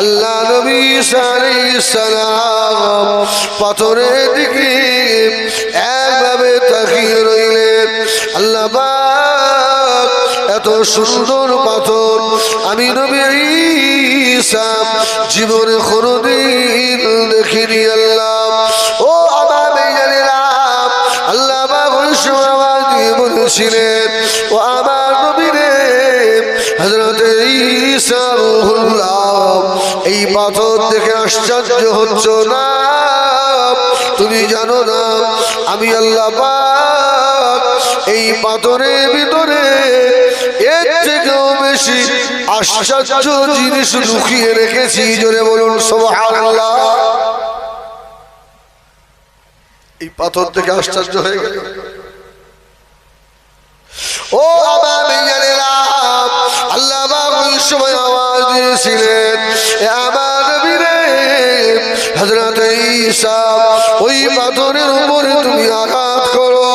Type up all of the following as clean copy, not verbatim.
আল্লাহ নবী ঈসা আলাইহিস সালাম পাথরের দিকে একভাবে তাকিয়ে রইলেন। আল্লাহ পাক এত সুন্দর পাথর আমি নবী ঈসা জীবনে কোনোদিন দেখিনি। আল্লাহ ও আমার ভাইজানেরা, আল্লাহ পাক ওই সময় আওয়াজ দিয়ে বলেছিলেন, ও আমার নবী রে হযরত ঈসা রূহুল্লাহ, এই পাথর দেখে আশ্চর্য হচ্ছ না? তুমি জানো না আমি আল্লাহ পাক এই পাথরের ভিতরে এর থেকেও বেশি আশ্চর্য জিনিস লুকিয়ে রেখেছি। জোরে বলুন সুবহানাল্লাহ। এই পাথর থেকে আশ্চর্য হয়ে গেল। ও আমার ভাইজানেরা, আল্লাহ পাক ওই সময় আওয়াজ দিয়েছিলেন, এ আমার নবী রে হযরত ঈসা ওই পাথরের উপরে তুমি আঘাত করো।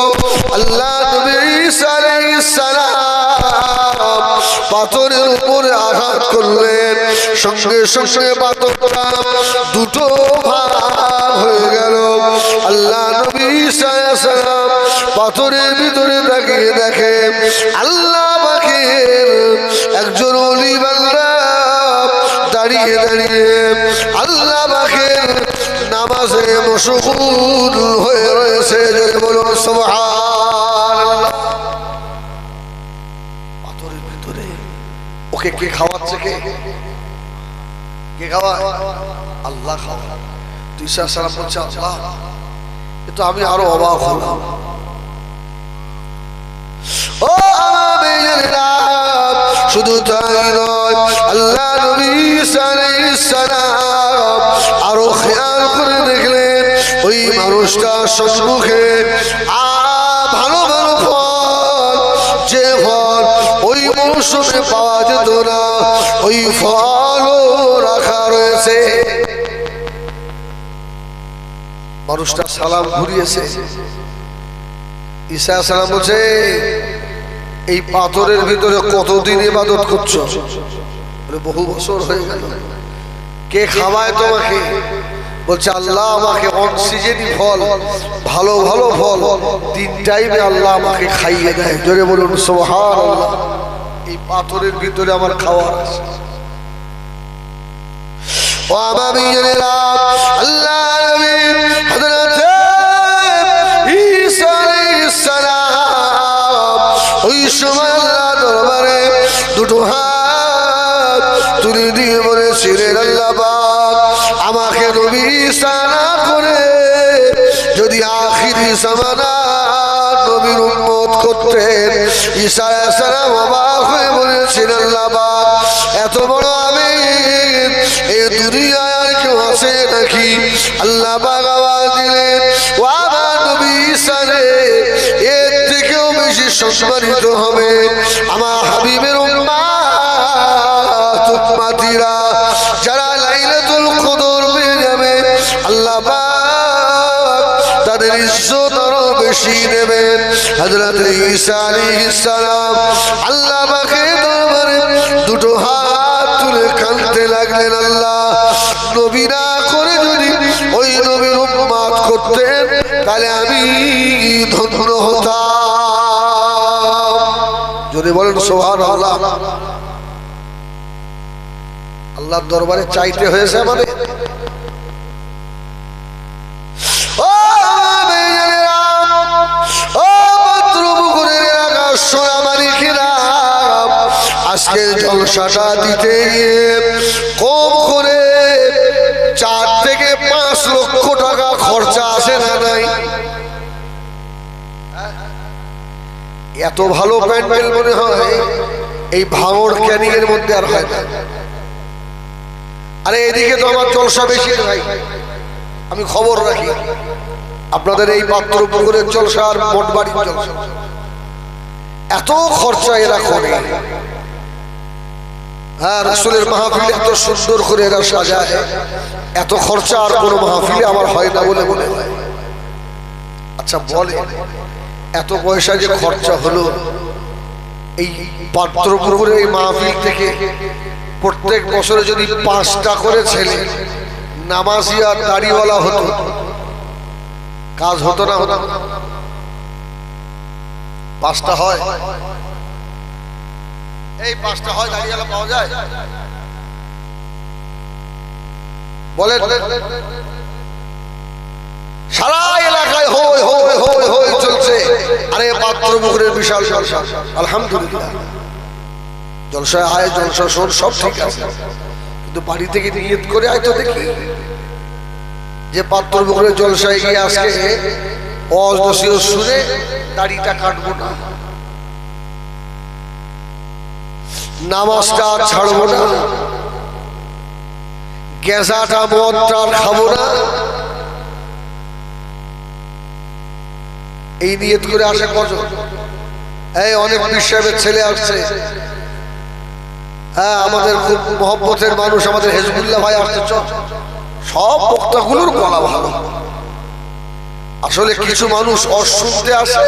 আল্লাহ নবী ঈসা আলাইহিস সালাম পাথরের উপরে আঘাত করলেন, সঙ্গে সঙ্গে পাথরটা দুটো ভাগ হয়ে গেল। আল্লাহ নবী ঈসা আলাইহিস সালাম পাথরের ভিতরে তাকিয়ে দেখে আল্লাহ পাকের একজন ওলি বান্দা দাঁড়িয়ে দাঁড়িয়ে আল্লাহ পাকের নামাজে মশগুল হয়ে রয়েছে। যদি বলুন সুবহানাল্লাহ। পাথরের ভিতরে ওকে কে খাওয়াচ্ছে? কে খাওয়ায়? আল্লাহ খাওয়ায়। ঈসা সালাম বলছে, আল্লাহ এ তো আমি আরো অবাক হলাম। ও আমার ভাইজানেরা, শুধু তাই নয়, আল্লাহ নবী ঈসা আলাইহিস সালাম আরো খেয়াল করে দেখলেন ওই মানুষটার সম্মুখে ভালো ভালো ফল, যে ফল ওই মৌসুমে পাওয়া যেত না, ওই ফলও রাখা রয়েছে। মানুষটা সালাম ঘুরিয়েছে। ঈসা সালাম বলছে, এই পাথরের ভিতরে কতদিন ইবাদত করছো? বহু বছর হয়ে গেল। কে খাওয়ায় তোমাকে? বলছে আল্লাহ আমাকে অন সিজনি ফল, ভালো ভালো ফল 3 টাইমে আল্লাহ আমাকে খাইয়ে দেয়। জোরে বলুন সুবহানাল্লাহ। এই পাথরের ভিতরে আমার খাওয়ার আছে। ও আমার ভাইজানেরা, আল্লাহ নবী হযরত ঈসা আলাইহিস সালাম ওই সময় আল্লাহ দরবারে দুটো হাত তুলে দিয়ে বলেছিলেন, আল্লাহ পাক আমাকে নবী ঈসা না করে যদি আখিরি জামানার নবীর উম্মত করতেন। ঈসা আলাইহিস সালাম অবাক হয়ে বলেছিলেন, আল্লাহ পাক এত বড় আমি এই দুনিয়ায় আর কেউ আছে নাকি? আল্লাহ পাক আওয়াজ দিলেন, ও আমার নবী ঈসা রে, এর থেকেও বেশি সম্মানিত হবে আমার হাবিবের উম্মত উম্মতিরা, যারা লাইলাতুল কদর পেয়ে যাবে। আল্লাহ পাক তাদের ইজ্জত আরো বেশি দেবেন। হযরত ঈসা আলাইহিস সালাম আল্লাহ পাকের দরবারে দুটো হাত তুলে কাঁদতে লাগলেন, আল্লাহ নবী না করে যদি ওই নবীর উম্মত করতেন তাহলে আমি ধন্য হতাম। যদি বলেন সুবহানাল্লাহ। আল্লাহর দরবারে চাইতে হয়েছে আমাদের। ও ভাইজানেরা, ও বদরপুকুরের এলাকার সোনামানিকেরা, আজকে জলসাটা দিতে গিয়ে কম করে 4 থেকে 5 লক্ষ টাকা খরচা আসে না নাই? এত ভালো প্যান্ডেল মনে হয় এই ভাঙড় ক্যানিং এর মধ্যে আর হয় না। আরে এদিকে তো আমার জলসা বেশি ভাই, আমি খবর রাখি। আপনাদের এই পাত্রপুকুরের জলসা আর মঠবাড়ির জলসা এত খরচা এরা করে। হ্যাঁ, রাসূলের মাহফিল এত সুন্দর করে এরা সাজায়, এত খরচা আর কোনো মাহফিলে আমার হয় না বলে মনে হয়। আচ্ছা বলে, এত পয়সা যে খরচা হলো এই পাত্রপুকুরের এই মাহফিল থেকে প্রত্যেক বছরে যদি 5টা করে ছেলে নামাজি আর দাড়িওয়ালা হতো, কাজ হতো না? হতো। 5টা হয়, এই 5টা হয় দাড়িওয়ালা পাওয়া যায়? বলেন। সারা এলাকায় হই হই হই হই চলছে। আরে পাত্রপুকুরের বিশাল জলসা, আলহামদুলিল্লাহ। জলসায় আয়, জলসা শোন, সব ঠিক আছে, কিন্তু বাড়ি থেকে নিয়ত করে আয় তো দেখি যে পাত্রপুকুরের জলসায় গিয়ে আজকে ওয়াজ নসিহত শুনে দাড়িটা কাটবো না, নামাজটা ছাড়বো না, গেজাটা মদটা খাবো না, এই নিয়ত করে আসে কজন? এই অনেক পীর সাহেবের ছেলে আসছে, হ্যাঁ আমাদের খুব মহব্বতের মানুষ, আমাদের হেজবুল্লাহ ভাই আসছে। সব বক্তাগুলোর গলা ভালো। আসলে কিছু মানুষ অর শুনতে আসে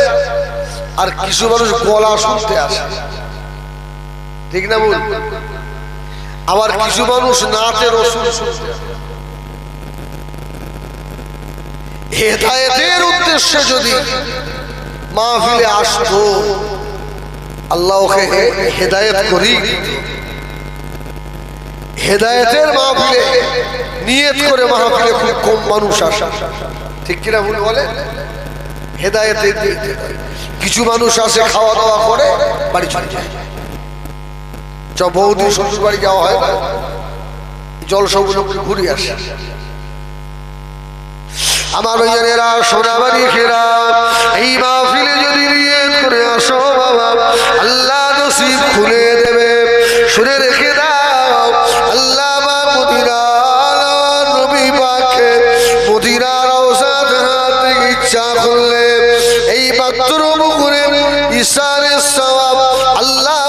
আর কিছু মানুষ গলা শুনতে আসে, ঠিক না বল? আবার কিছু মানুষ নাচের রসুল শুনতে আসে। হেদায়েতের উদ্দেশ্যে যদি মাহফিলে আসতো, আল্লাহ ওকে হেদায়েত করি। হেদায়েতের মাহফিলে নিয়ত করে মাহফিলে খুব কম মানুষ আসে, ঠিক কিনা ভুল বলে? হেদায়েতের কিছু মানুষ আসে, খাওয়া দাওয়া করে বাড়ি চলে যায়। বহুদিন শ্বশুর বাড়ি যাওয়া হয় না, জলসাগুলো ঘুরে আসে। আমার ভাইয়েরা, সোনাবাড়ি খেরা, এই মাহফিলে যদি নিয়ত করে আসো বাবা, আল্লাহ নসিব খুলে দেবে। শুনে রেখে দাও, আল্লাহ মদিনার নবী পাকে মদিনার রওজা থেকে ইচ্ছা করলে এই পাত্রপুকুরের ইসানের সওয়াব আল্লাহ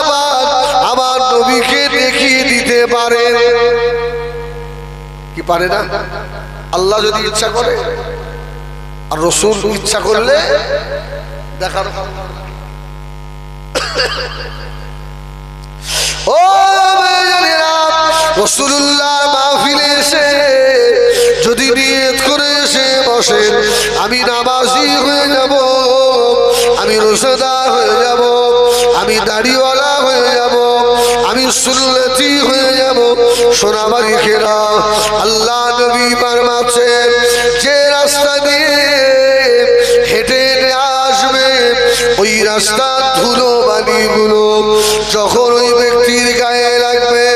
আমার নবীকে দেখিয়ে দিতে পারে কি পারে না? আল্লাহ যদি ইচ্ছা করে আর রসুল ইচ্ছা করলে দেখার। ও রাসূলুল্লাহ মাহফিলে এসে যদি নিয়ত করে এসে বসেন, আমি নামাজি হয়ে যাব, আমি রোজাদার হয়ে যাব, আমি দাড়িওয়ালা হয়ে যাব, আমি সুন্নতি হয়ে যাব। সোনাবাড়ি খেরা, আল্লাহ নবী ফরমাচ্ছেন যে রাস্তা দিয়ে হেঁটে আসবে ওই রাস্তার ধুলো বালিগুলো যখন ওই ব্যক্তির গায়ে লাগবে,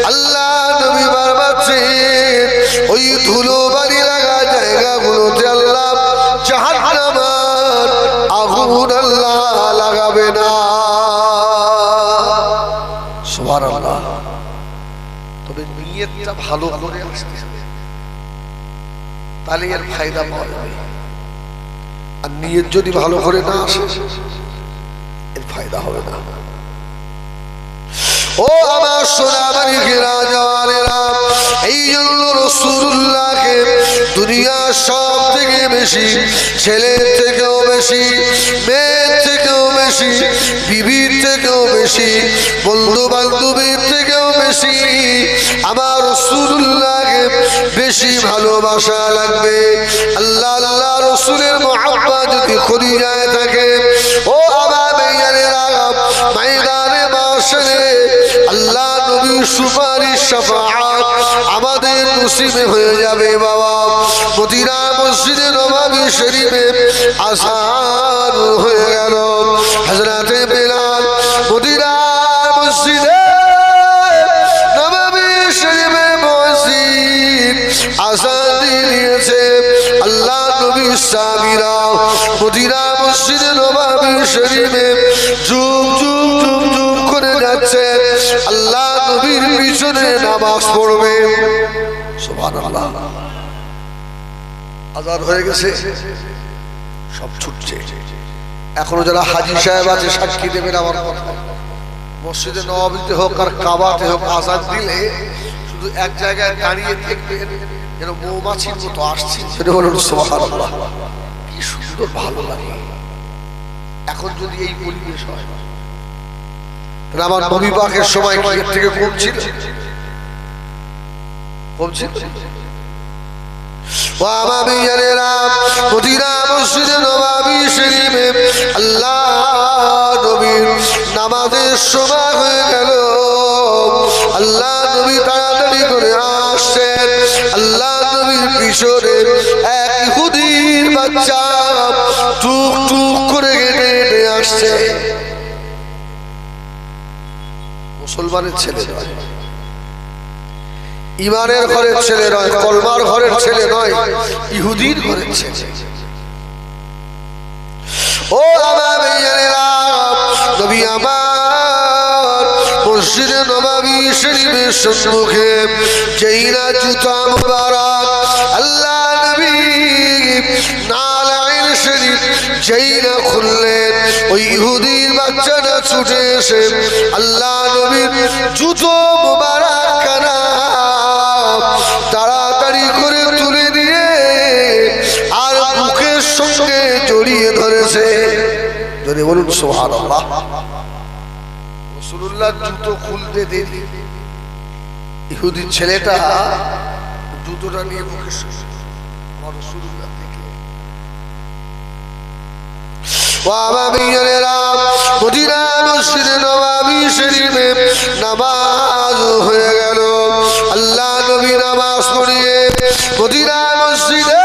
আল্লাহ নবী ফরমাচ্ছেন ওই ধুলো বালি লাগা জায়গাগুলোতে আল্লাহ জাহান্নামের আগুন আল্লাহ লাগাবে না। সুবহানাল্লাহ। তবে নিয়তটা ভালো করে আসতে হবে, তাহলে এর ফায়দা পাওয়া যাবে। আর নিয়ত যদি ভালো করে না আসে, এর ফায়দা হবে না। ও আমার সোনাবাড়ি ঘেরা জওয়ানেরা, এই জন্য রাসূলুল্লাহকে দুনিয়ার সব থেকে বেশি, ছেলের থেকেও বেশি, মেয়ের থেকেও বেশি, বিবির থেকেও বেশি, বন্ধু বান্ধবীর থেকেও বেশি আমার রাসূলুল্লাহকে বেশি ভালোবাসা লাগবে। আল্লাহ আল্লাহ রসুলের মহব্বত যদি খলিজায় থাকে, ও আমার ভাইয়ারেরা, ময়দানে মাশরে আল্লাহ নবীর সুপারিশ শাফাআত আমাদের নসিবে হয়ে যাবে বাবা। মদিনা মসজিদে নববী শরীফে আযান হয়ে গেল, হযরতে বেলাল মদিনা মসজিদে নববী শরীফে মসজিদ আযান দিয়েছে। আল্লাহ নবী সাহাবীরা মদিনা মসজিদে নববী শরীফে যুগ যুগ যুগ যুগ করে যাচ্ছে, আল্লাহ নবীর পিছনে নামাজ পড়বে। সুবহানাল্লাহ। আযান হয়ে গেছে, সব ছুটছে। এখনো যারা হাজী সাহেব আছে সাক্ষী দেবেন আমার কথা, মসজিদে নববীতে হোক আর কাবাতে হোক আযান দিলে শুধু এক জায়গায় দাঁড়িয়ে দেখবেন যেন মৌমাছির মতো আসছে। সেটা হলো সুবহানাল্লাহ। কি সুন্দর ভালো লাগে। এখন যদি এই পরিবেশ হয়, আমার নবী পাকের সময় কি এর থেকে কম ছিল? বলছি ও আমার জানেরা মদিনা মসজিদে নববী শরীফে আল্লাহ নবীর নামাজের সময় হয়ে গেল আল্লাহ নবী তাড়াতাড়ি করে আসছেন আল্লাহ নবীর পিছনে এক ইহুদির বাচ্চা টুক টুক করে হেঁটে হেঁটে আসছে মুসলমানের ছেলে নয় ইমানের ঘরের ছেলে নয় কলমার ঘরের ছেলে নয় ইহুদির ঘরের ছেলে ও আমার ভাইয়েরা নবী আমার মসজিদে নববী শরীফের সম্মুখে যেই না জুতা মুবারক আল্লাহ নবী নালাইল শরীফ যেই না খুললেন ওই ইহুদির বাচ্চাটা ছুটে এসে আল্লাহ নবীর জুতো মুবারক কানা তাড়াতাড়ি করে তুলে দিয়ে আর বুকের সঙ্গে জড়িয়ে ধরেছে যদি বলুন সুবহানাল্লাহ রাসূলুল্লাহ জুতো খুলতে দেরি ইহুদির ছেলেটা জুতোটা নিয়ে বুকের সঙ্গে রাসূলুল্লাহ থেকে মদিনা মসজিদে নববী শরীফে নামাজ হয়ে গেল আল্লাহ নবী নামাজ পড়িয়ে মদিনা মসজিদে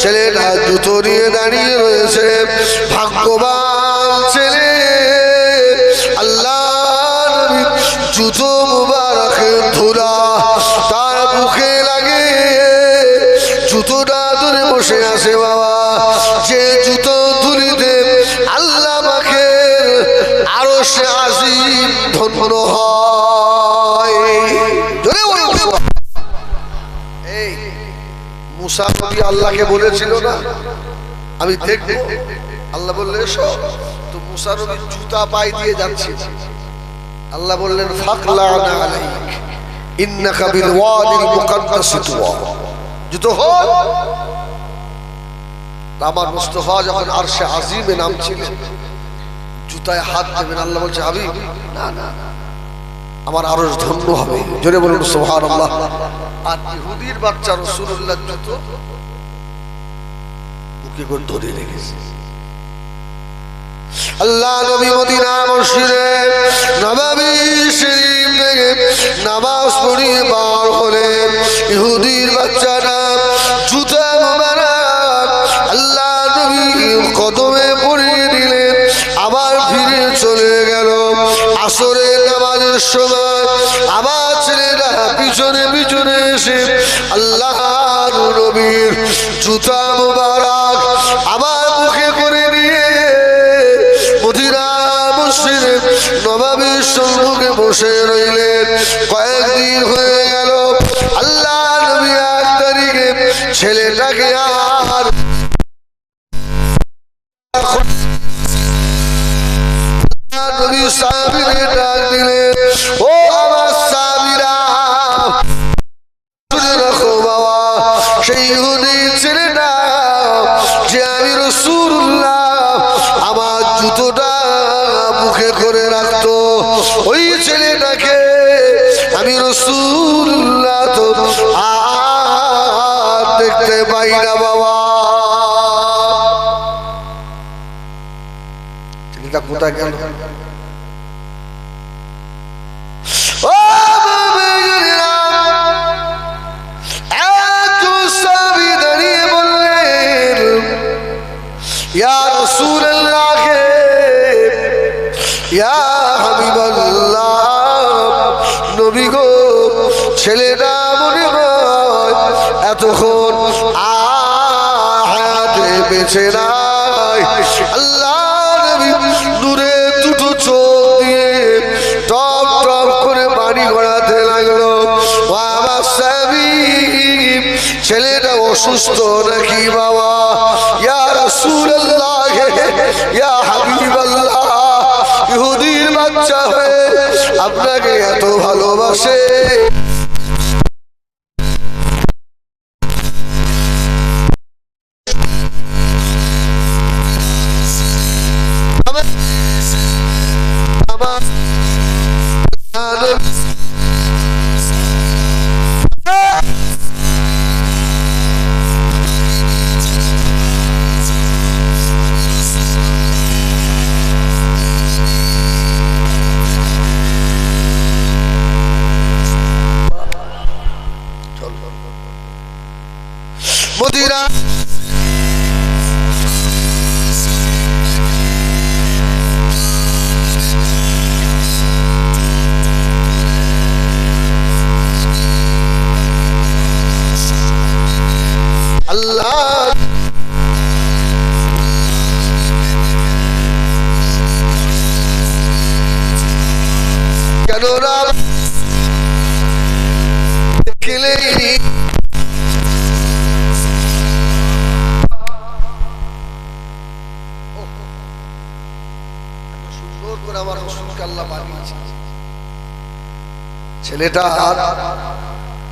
ছেলেটা জুতো নিয়ে দাঁড়িয়ে রয়েছে ভাগ্যবান ছেলে আল্লাহ নবী জুতো মুবারকের ধুলা তার মুখে লাগে জুতোটা ধরে বসে আছে বাবা যে জুতো ধুলিতে আল্লাহ মাকে আরো সে আজিম ধন্য হয় এই মুসা নবী আল্লাহকে বলেছিল না আমি দেখব আল্লাহ বললেন এসো তো মুসা নবী জুতা পায়ে দিয়ে যাচ্ছে আল্লাহ বললেন ফাকলানা আলাইক ইন্নাকা বিল ওয়াদিল মুকাদ্দাস তুওয়া জুতো হল আমার মুস্তাফা যখন আরশে আজিমে নামছিলেন জুতায় হাত দেবেন আল্লাহ বলছে হাবিব না না আমার আরশ ধন্য হবে জোরে বলুন সুবহানাল্লাহ আর ইহুদির বাচ্চা রাসূলুল্লাহ জুতো বুকে করে ধরে রেখেছে আল্লাহ নবী মদিনা মসজিদে নববী শরীফ থেকে নামাজ পড়িয়ে বার হলেন ইহুদির বাচ্চাটা জুতা মুবারক আল্লাহ নবী কদমে পড়িয়ে দিলেন আবার ফিরে চলে গেল আসরের নামাজের সময় আবার ছেলেরা পিছনে পিছনে এসে আল্লাহ নবীর জুতা মুবারক আবার মুখে করে নিয়ে মদিনা মসজিদে নববীর সম্মুখে বসে রইলেন কয়েকদিন হয়ে গেল আল্লাহ নবী 1 তারিখে ছেলেটাকে আর নবী সাহাবীদের ডাক দিলেন ও আমার সাহাবীরা শুনে রাখো বাবা সেই ইহুদির ছেলেটা যে আমি রাসূলুল্লাহ আমার জুতোটা মুখে করে রাখতো ওই ছেলেটাকে আমি রাসূলুল্লাহ তো আর দেখতে পাই না বাবা ছেলেটা কোথায় গেল ইয়া রাসূলুল্লাহ ইয়া হাবিবাল্লাহ নবী গো ছেলেটা মনে হয় এতক্ষণ হায়াতে বেঁচে নাই আল্লাহ নবী নূরে দুটো চোখ দিয়ে টপ টপ করে পানি গড়াতে লাগলো বাবা সাবিব ছেলেটা অসুস্থ নাকি বাবা ইয়া রাসূলুল্লাহ ইয়া হাবিবাল্লাহ ইহুদির বাচ্চা হয়ে আপনাকে এত ভালোবাসে অন্যরা খেলে সুন্দর করে আমার রসুলকে আল্লাহ বানিয়েছে। ছেলেটা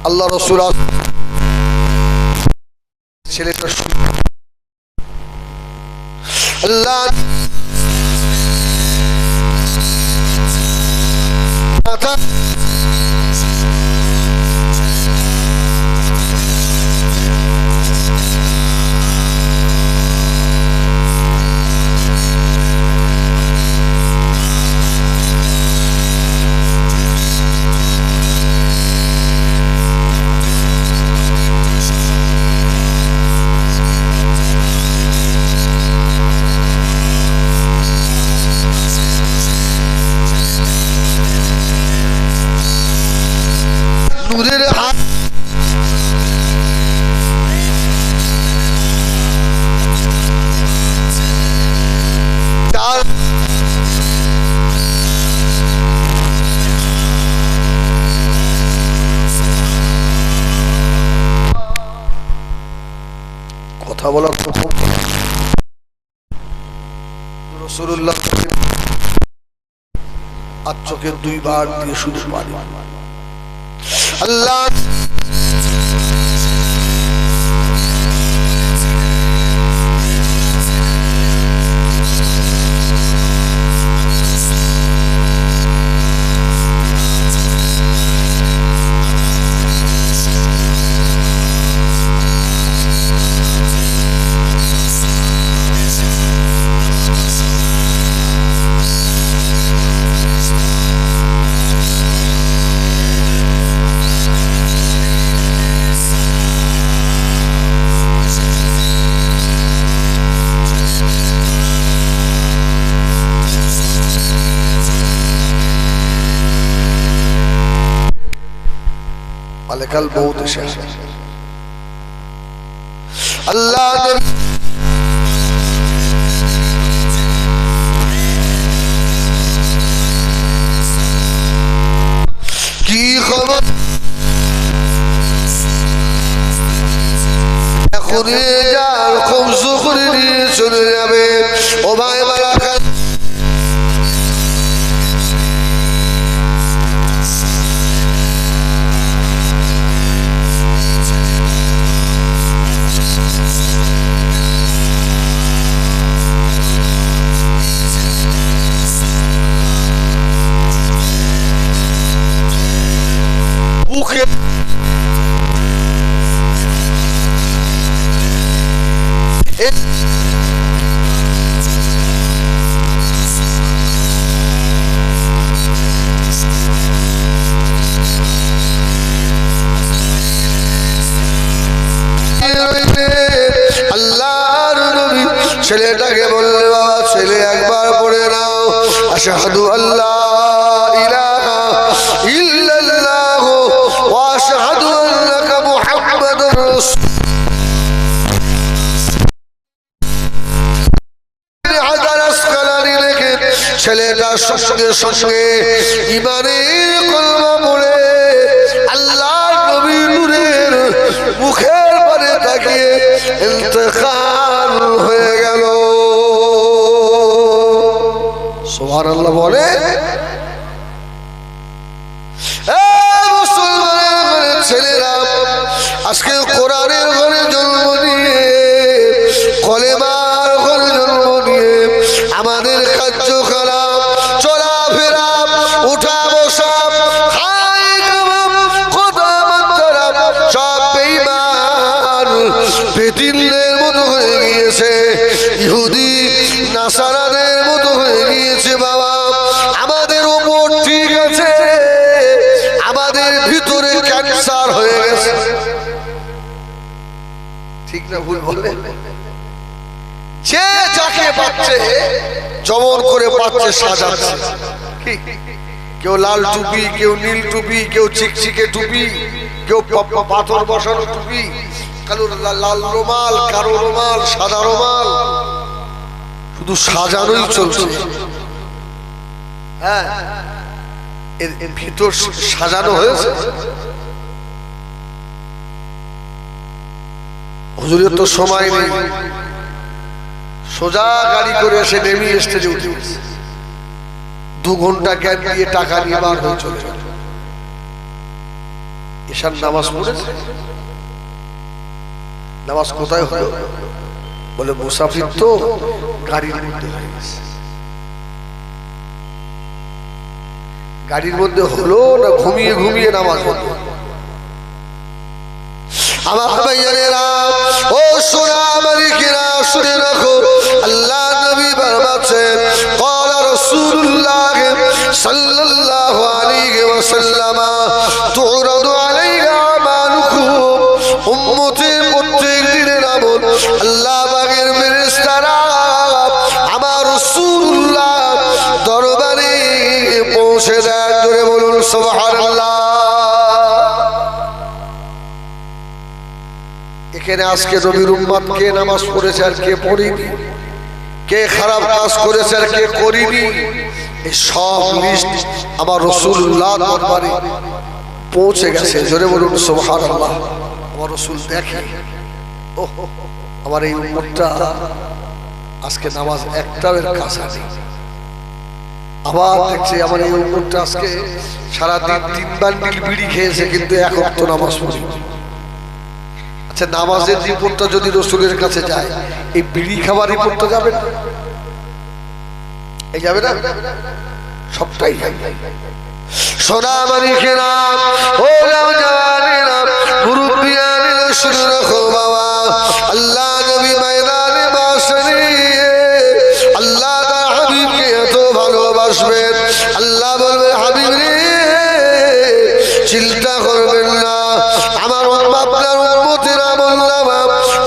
আল্লাহ রসুল ছেলেটা আল্লাহ নূরের হাত কথা বলার প্রথম রাসূলুল্লাহ আর চোখের দুইবার দিয়ে শুধু পানি আল্লাহ মালিকাল মউত এসে আল্লাহ কি খবর এখন যার কবজ করে নিয়ে চলে যাবে ও ভাই বারাকাত বুকে আল্লাহর নবী ছেলেটাকে বললে বাবা ছেলে একবার পড়ে নাও আশহাদু আল্লা ইলাহা ইল্লাল্লাহ ওয়া আশহাদু আন্নাকা মুহাম্মাদুর রাসূল ছেলেটার সঙ্গে সঙ্গে ইমানের কলমা পড়ে আল্লাহর নবী নূরের মুখের পানে তাকিয়ে ইন্তেকাল হয়ে গেল। সুবহানাল্লাহ বলে মুসলমানের ঘরে ছেলেরা আজকে কোরআনের ঘরে জন্ম নিয়ে কলেমার ঘরে জন্ম নিয়ে আমাদের কার্যকলাপ চলাফেরা উঠা বসা সব বেঈমান বেদিনদের মতো হয়ে গিয়েছে, ইহুদি নাসারাদের মতো হয়ে গিয়েছে। বাবা আমাদের উপর ঠিক আছে, আমাদের ভিতরে ক্যান্সার হয়ে গেছে। ঠিক না ভুল বলে? যে যাকে পাচ্ছে জবর করে পাচ্ছে সাজাচ্ছে। কেউ লাল টুপি, কেউ নীল টুপি, কেউ চিকচিকে টুপি, কেউ পাথর বসানো টুপি, কারো লাল রুমাল, কারো রুমাল সাদা রুমাল, শুধু সাজানোই চলছে। হ্যাঁ, এর ভিতর সাজানো হয়েছে। হুজুরের তো সময় নেই, সোজা গাড়ি করে এসে নেমে স্টেজে উঠে গেছে। 2 ঘন্টা গ্যাপ দিয়ে টাকা নিয়ে বার হয়ে চলে গেল। ঈশার নামাজ পড়েছে। নামাজ কোথায় হলো? বলে মুসাফির তো গাড়ির মধ্যে হয়ে গেছে। গাড়ির মধ্যে হলো না ঘুমিয়ে ঘুমিয়ে নামাজ হলো? আমার ভাইয়েরা, ও সোনা মালিকেরা, শুনে রাখো, আল্লাহ নবী ফরমাচ্ছেন, ক্বালা রাসূলুল্লাহ সাল্লাল্লাহু আলাইহি ওয়াসাল্লাম, তুরাদু আলাইনা আমালুকুম, উম্মতের প্রত্যেক দিনের আমল আল্লাহ পাকের ফেরেশতারা আমার রাসূলুল্লাহ দরবারে পৌঁছে দেয়। জোরে বলুন সুবহানাল্লাহ। এখানে আজকে নবীর উম্মত কে নামাজ পড়েছে আর কে পড়েনি, কে খারাপ কাজ করেছে আর কে করেনি, এই সব লিস্ট আমার রাসূলুল্লাহ দরবারে পৌঁছে গেছে। জোরে বলুন সুবহানাল্লাহ। আমার রাসূল দেখে, ও আমার এই উম্মতটা আজকে নামাজ একটাও এর কাছে নেই। আবার দেখছে আমার এই উম্মতটা আজকে সারাদিন 3 বান্ডিল বিড়ি খেয়েছে কিন্তু এক ওয়াক্ত নামাজ পড়েনি। আচ্ছা, নামাজের রিপোর্টটা যদি রাসূলের কাছে যায়, এই বিড়ি খাবার রিপোর্টটা যাবে না? এই যাবে না? সবটাই যাবে। সোনা মালিকেরা, ও নওজওয়ানেরা, মুরব্বিয়ানেরা, শুনে রাখো বাবা, আল্লাহ নবী ময়দানে মাশারে আল্লাহ তার হাবিবকে এত ভালোবাসবেন, আল্লাহ বলবে, হাবিব রে চিন্তা করবেন না, আমার আপনার উম্মতের আমলনামা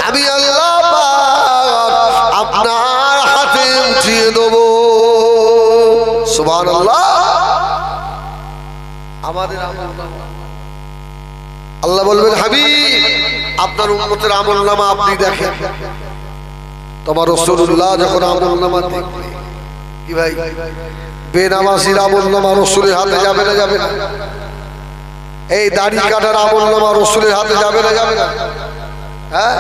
আমি আল্লাহ পাক আপনার হাতে উঠিয়ে দেব। সুবহানাল্লাহ। আমাদের আমলনামা আল্লাহ বলবেন, হাবিব আপনার উম্মতের আমলনামা আপনি দেখেন। তোমার রাসূলুল্লাহ যখন আমলনামা দেখবে, কি ভাই, বেনামাজির আমলনামা রাসূলের হাতে যাবে না? যাবে না? এই দাড়ি কাটার আমলনামা রাসূলের হাতে যাবে না? যাবে না? হ্যাঁ,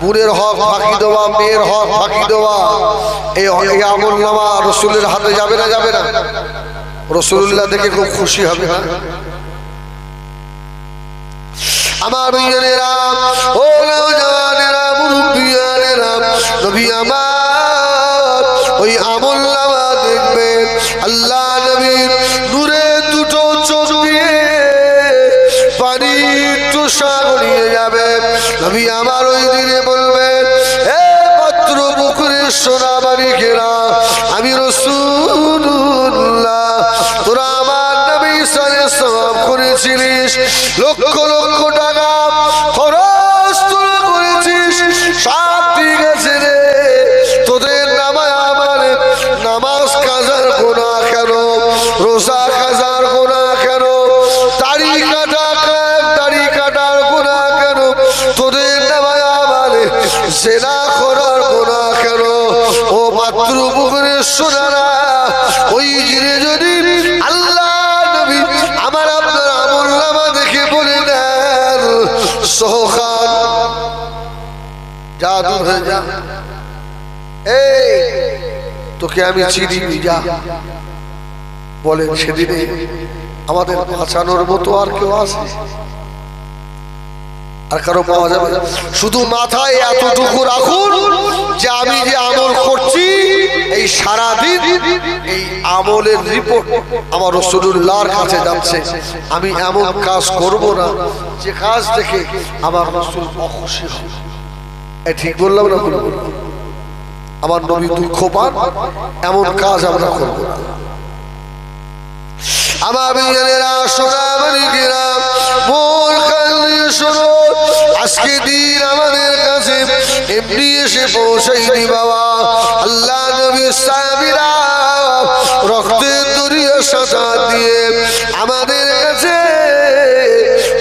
বুড়ের হক ফাঁকি দেওয়া, মেয়ের হক ফাঁকি দেওয়া, এই আমলনামা রাসূলের হাতে যাবে না? যাবে না? রাসূলুল্লাহ দেখে খুব খুশি হবে। হ্যাঁ, আমার ভাইয়েরা, ও নওজওয়ানেরা, মুরব্বিয়ানেরা, নবী আমার ওই আমলনামা দেখবেন, আল্লাহ নবীর নূরে 2টো চোখ দিয়ে পানির তুষা গড়িয়ে যাবে। নবী আমার ওই দিনে বলবেন, হে পাত্র পুকুরের সোনা মালিকেরা, আমি রাসূলুল্লাহ, তোরা আমার নবী সাল্লাল্লাহু সওয়াব করেছিলিস, লক্ষ লক্ষ টাকা খরচ তোরা করেছিস, সব ঠিক আছে রে, তোদের নামায় আমার নামাজ কাজার গুনাহ কেন, রোজা কাজার গুনাহ কেন, দাড়ি কাটার গুনাহ কেন, তোদের নামায় আমার জিনা করার গুনাহ কেন? ও পাত্র পুকুরের সোনারা, ওই জিনে যদি আল্লাহ নবী আমার আপনার আমলনামা দেখে বলে দেন, সোহান যা, দূর হয়ে যা, এই তোকে আমি চিনি, যা। বলেন, সেদিনে আমাদের বাঁচানোর মতো আর কেউ আছে? আর কারো পাওয়া যাবে? শুধু মাথায় এতটুকু রাখুন যে আমি যে আমল করছি এই সারাদিন এই আমলের রিপোর্ট আমার রাসূলুল্লাহর কাছে যাচ্ছে। আমি এমন কাজ করব না যে কাজ দেখে আমার রাসূল অখুশি হবে। ঠিক বললাম না? বলবো আমার নবী দুঃখ পান, এমন কাজ আমরা করব না। আমার বিজ্ঞানীরা, সোনা মালিকেরা, মোর কানে শোনো, আজকে দিন আমাদের কাছে এমনি এসে পৌঁছাইনি বাবা। আল্লাহ নবী সাহাবীরা রক্তের দরিয়া সাঁতার দিয়ে আমাদের কাছে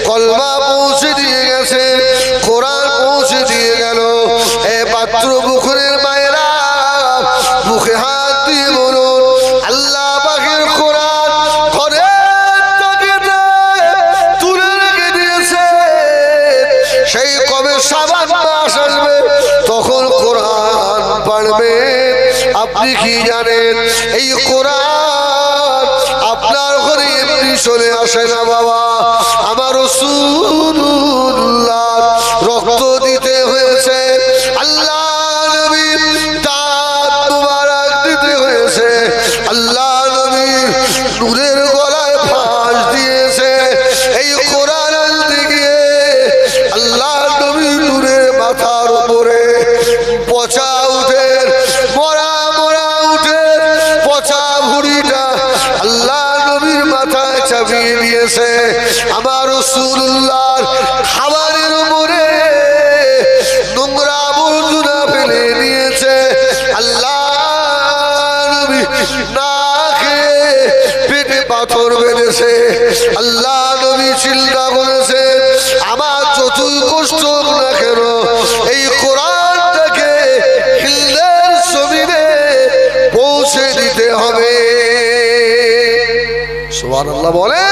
কলমা পৌঁছে দিয়ে গেছে, কোরআন পৌঁছে দিয়ে গেল। এ পাত্র পুকুরের মায়েরা, বুকে হাত দিয়ে বলুন, আল্লাহ পাকের কোরআন ঘরে আপনি কি জানেন এই কোরআন আপনার ঘরে এমনি চলে আসে না বাবা। আমার রাসূলুল্লাহ রক্ত দিতে হয়েছে, আল্লাহ নবী দাঁত মুবারক দিতে হয়েছে, আল্লাহ নবী নূরের গলায় ফাঁস দিয়েছে। এই কোরআন আনতে গিয়ে আল্লাহ নবী নূরের মাথার উপরে পচা উঠে মরা মরা উঠে পচা ভুড়িটা আল্লাহ নবীর মাথায় চাপিয়ে দিয়েছে। আমার রাসূলুল্লাহর খাবারের উপরে নোংরা আবর্জনা ফেলে দিয়েছে। আল্লাহ নবী না খেয়ে পেটে পাথর বেঁধেছে। আল্লাহ নবী চিন্তা করেছে আমার যতই কষ্ট হোক না কেন এই কোরআনটাকে হিন্দের জমিনে পৌঁছে দিতে হবে। সুবহানাল্লাহ বলে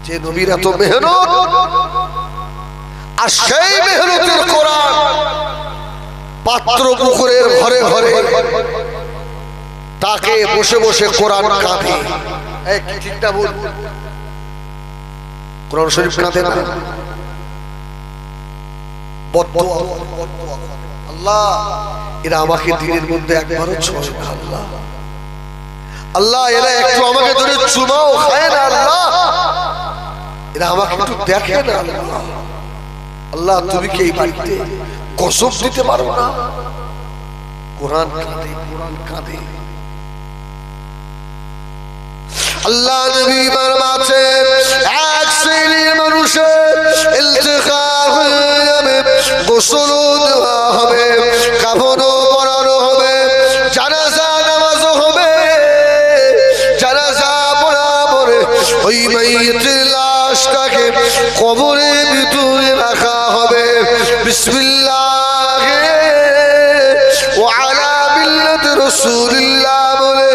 যে নবীর এত মেহনত, আর সেই মেহনতের কোরআন পাত্র পুকুরের ঘরে ঘরে তাকে বসে বসে কোরআন কাঁদে। ঠিকটা বল, কোরআন শরীফ কাঁদে না? আল্লাহ এরা আমাকে দিনের মধ্যে একবারও ছয় না, আল্লাহ আল্লাহ এরা একটু আমাকে ধরে চুমাও খায় না, আল্লাহ এরা আমাকে একটু দেখে না, আল্লাহ আল্লাহ তুমি কি এই বাড়িতে কসম দিতে পারো না? কোরআন কাঁদে, কোরআন কাঁদে। আল্লাহ নবী মারমাছে এক শ্রেণীর মানুষের ইলতিকার হয়ে যাবে, গোসল দেওয়া হবে, কাফনও পরানো হবে, জানাজা নামাজও হবে। জানাজা পড়ার পরে ওই মাইয়িতের লাশটাকে কবরের ভিতরে রাখা হবে। বিসমিল্লাহ ওয়া আলা মিল্লাতি রাসূলিল্লাহ বলে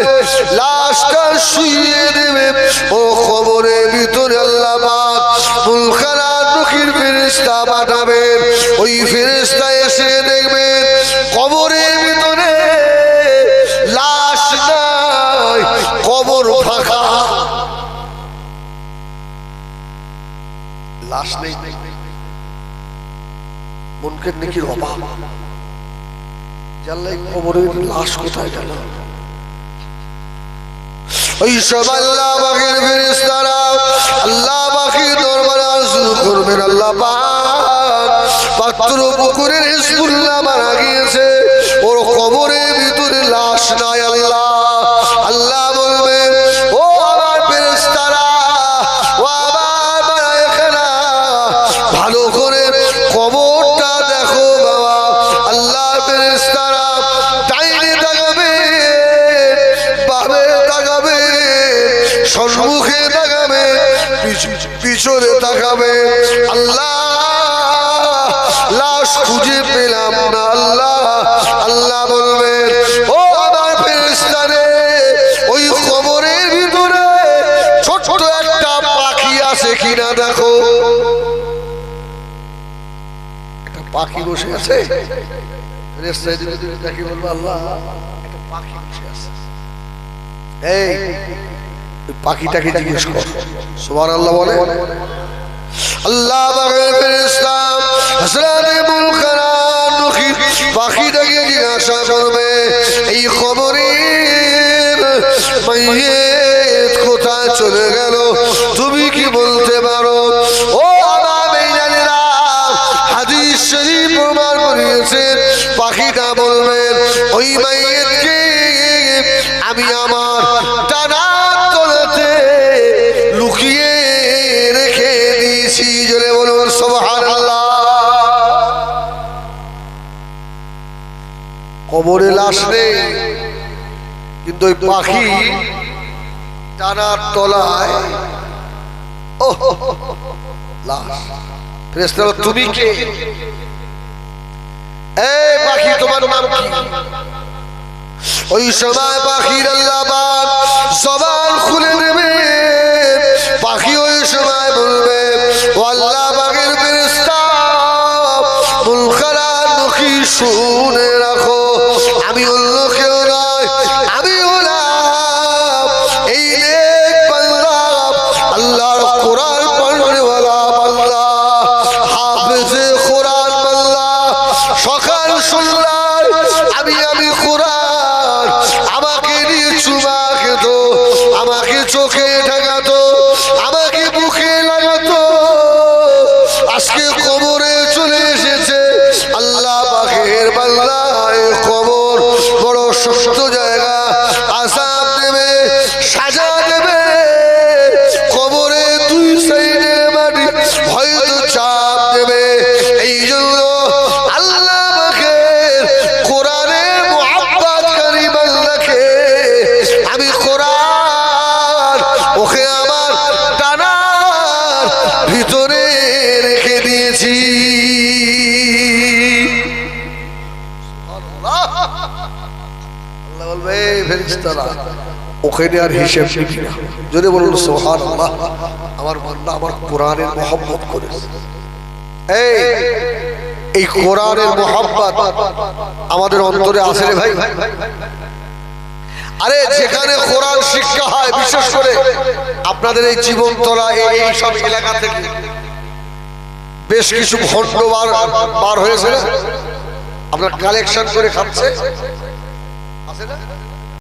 লাশটা শুইয়ে দেবে। ও কবরের ভিতরে আল্লাহ পাক মুনকার নাকির ফেরেশতা পাঠাবেন। ওই ফেরেশতা এসে দেখবেন কবরের ভিতরে লাশ নাই, কবর ফাঁকা, লাশ নেই। মুনকার নাকির অভাব, জানলাই কবরের লাশ কোথায় গেল? ওই সব আল্লাহ পাকের ফেরেশতারা আল্লাহ পাকের দরবারে আরজ করবেন, আল্লাহ পাক পাত্র পুকুরের হিজবুল্লাহ মারা গিয়েছে, ওর কবরের ভিতরে লাশ নাই। আল্লাহ আল্লাহ বলবেন ও আমার ফেরেশতারা, ও আমার মালায়েকেরা, ভালো করে কবরটা দেখো বাবা। আল্লাহ ফেরেশতারা ডাইনে তাকাবে, বামে তাকাবে, সম্মুখে তাকাবে, পিছনে তাকাবে। আল্লাহ লাশ খুঁজে পেলাম না। আল্লাহ আল্লাহ বলবেন ও আমার ফেরেশতারে, ওই কবরের ভিতরে ছোট্ট একটা পাখি আছে কিনা দেখো। একটা পাখি বসে আছে, ফেরেশতারা যদি দেখে বলবো আল্লাহ একটা পাখি বসে আছে। এই পাখিটাকে জিজ্ঞেস কর। সুবহানাল্লাহ বলে আল্লাহ পাকের ফেরেশতা হযরতে মুনকার নাকির পাখিটাকে জিজ্ঞাসা করবে এই কবরের মাইয়িত কোথায় চলে গেল, তুমি কি বলতে পারো? ও আমার বেঈমানেরা, হাদিস শরীফ প্রমাণ করেছে পাখিটা বলবেন ওই মাইয়িতকে আমি আমার ডানার তলাতে লুকিয়ে রেখে দিয়েছি। জোরে বলুন সুবহানাল্লাহ। কবরে লাশ নেই, কিন্তু ওই পাখি ডানার তলায় লাশ। ফেরেশতারা তুমি কে? এই পাখি তোমার নাম কি? ওই সময় পাখির আল্লাহ পাক জবান খুলে দেবে। পাখি ওই সময় বলবে ও আল্লাহ পাকের ফেরেশতা, মুনকার নাকির শুনে রাখো, আমি চোখে ঠেকাতো, আমাকে বুকে লাগাতো, আজকে কবরে চলে এসেছে। আল্লাহ পাকের বান্দা, এই কবর বড় শক্ত জায়গা, আযাব দেবে, সাজা দেবে। কবরে দুই সাইডে মাটি হয়তো চাপ দেবে। এই জন্য আল্লাহ পাকের কোরআনের মুহাব্বতকারী বান্দাকে আমি কোরআন ওকে আমার ডানার ভিতরে রেখে দিয়েছি। আল্লাহ বলবে, ফেরেশতারা ওখানে আর হিসেব নিবি না। যদি বলুন সুবহানাল্লাহ, আমার বান্দা আমার কোরআনের মহব্বত করেছে। এই কোরআনের মহব্বত আমাদের অন্তরে আছে রে ভাই। আরে যেখানে কোরআন শিক্ষা হয়, বিশেষ করে আপনাদের এই জীবনতলা এই সব এলাকা থেকে বেশ কিছু ভণ্ড বার হয়েছে না, আপনার কালেকশন করে খাচ্ছে, আছে না?